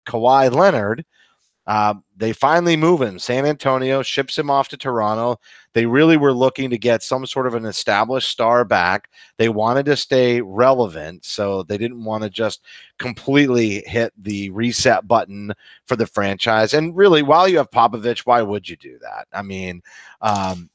Kawhi Leonard, they finally move him. San Antonio ships him off to Toronto. They really were looking to get some sort of an established star back. They wanted to stay relevant, so they didn't want to just completely hit the reset button for the franchise. And really, while you have Popovich, why would you do that? I mean,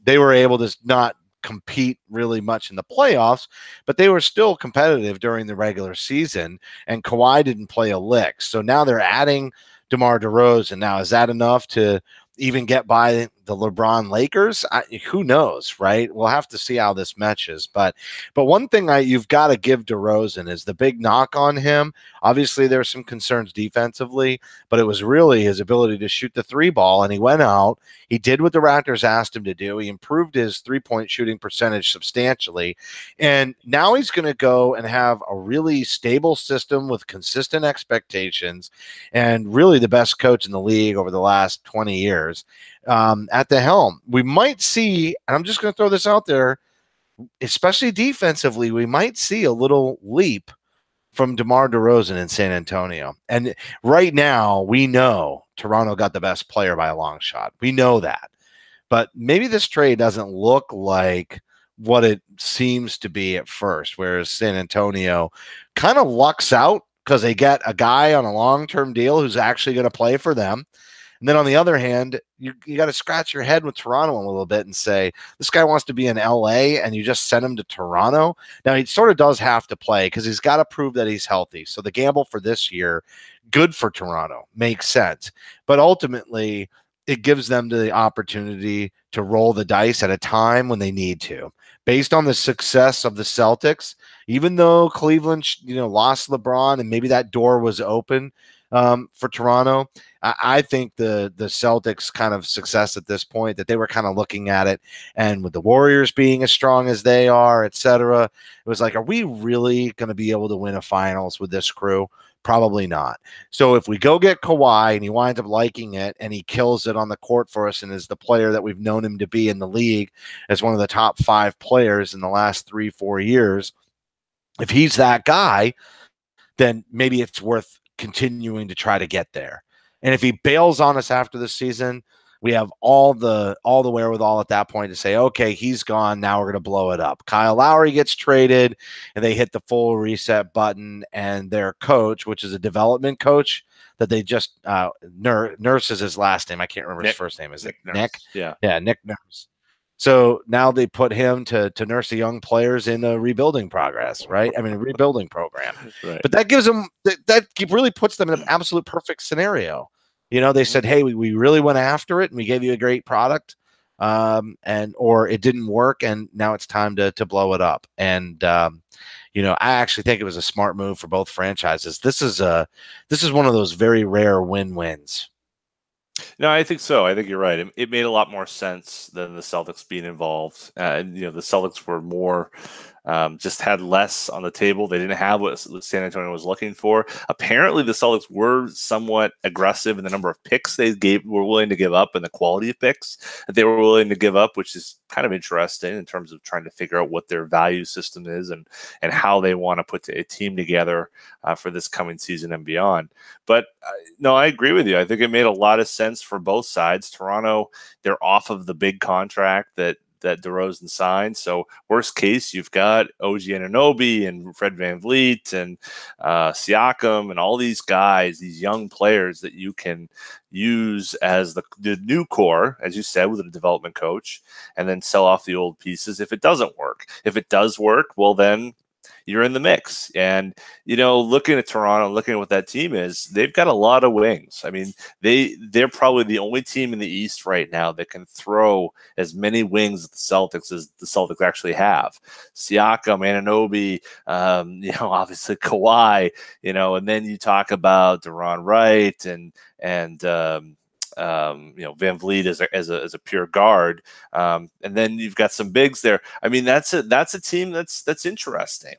they were able to not compete really much in the playoffs, but they were still competitive during the regular season, and Kawhi didn't play a lick. So now they're adding DeMar DeRozan. Now, is that enough to even get by the LeBron Lakers? Who knows, right? We'll have to see how this matches. But one thing you've got to give DeRozan is the big knock on him. Obviously, there's some concerns defensively, but it was really his ability to shoot the three ball, and he went out. He did what the Raptors asked him to do. He improved his three-point shooting percentage substantially, and now he's going to go and have a really stable system with consistent expectations, and really the best coach in the league over the last 20 years at the helm. We might see, and I'm just going to throw this out there, especially defensively, we might see a little leap from DeMar DeRozan in San Antonio. And right now, we know Toronto got the best player by a long shot. We know that. But maybe this trade doesn't look like what it seems to be at first, whereas San Antonio kind of lucks out because they get a guy on a long-term deal who's actually going to play for them. And then on the other hand, you got to scratch your head with Toronto a little bit and say, this guy wants to be in LA and you just send him to Toronto. Now, he sort of does have to play because he's got to prove that he's healthy. So the gamble for this year, good for Toronto, makes sense. But ultimately, it gives them the opportunity to roll the dice at a time when they need to. Based on the success of the Celtics, even though Cleveland, lost LeBron and maybe that door was open for Toronto, I think the Celtics kind of success at this point, that they were kind of looking at it, and with the Warriors being as strong as they are, et cetera, it was like, are we really going to be able to win a finals with this crew? Probably not. So if we go get Kawhi and he winds up liking it and he kills it on the court for us and is the player that we've known him to be in the league as one of the top 5 players in the last 3-4 years, if he's that guy, then maybe it's worth continuing to try to get there. And if he bails on us after the season, we have all the wherewithal at that point to say, okay, he's gone. Now we're going to blow it up. Kyle Lowry gets traded and they hit the full reset button, and their coach, which is a development coach that they just Nurse is his last name. I can't remember his first name. Is it Nick? Yeah. Yeah. Nick Nurse. So now they put him to nurse the young players in a rebuilding progress, right? I mean, a rebuilding program. Right. But that gives them that really puts them in an absolute perfect scenario. They said, hey, we really went after it and we gave you a great product, or it didn't work, and now it's time to blow it up. And I actually think it was a smart move for both franchises. This is one of those very rare win-wins. No, I think so. I think you're right. It made a lot more sense than the Celtics being involved. And the Celtics were more just had less on the table. They didn't have what San Antonio was looking for. Apparently, the Celtics were somewhat aggressive in the number of picks they were willing to give up and the quality of picks that they were willing to give up, which is kind of interesting in terms of trying to figure out what their value system is and how they want to put a team together for this coming season and beyond. But no, I agree with you. I think it made a lot of sense for both sides. Toronto, they're off of the big contract that DeRozan signed. So worst case, you've got OG Anunoby and Fred VanVleet and Siakam and all these guys, these young players that you can use as the new core, as you said, with a development coach, and then sell off the old pieces if it doesn't work. If it does work, well, then you're in the mix. And, looking at Toronto, looking at what that team is, they've got a lot of wings. I mean, they're probably the only team in the East right now that can throw as many wings at the Celtics as the Celtics actually have. Siakam, Anunoby, obviously Kawhi, and then you talk about Deron Wright and VanVleet as a pure guard, and then you've got some bigs there. I mean, that's a team that's interesting.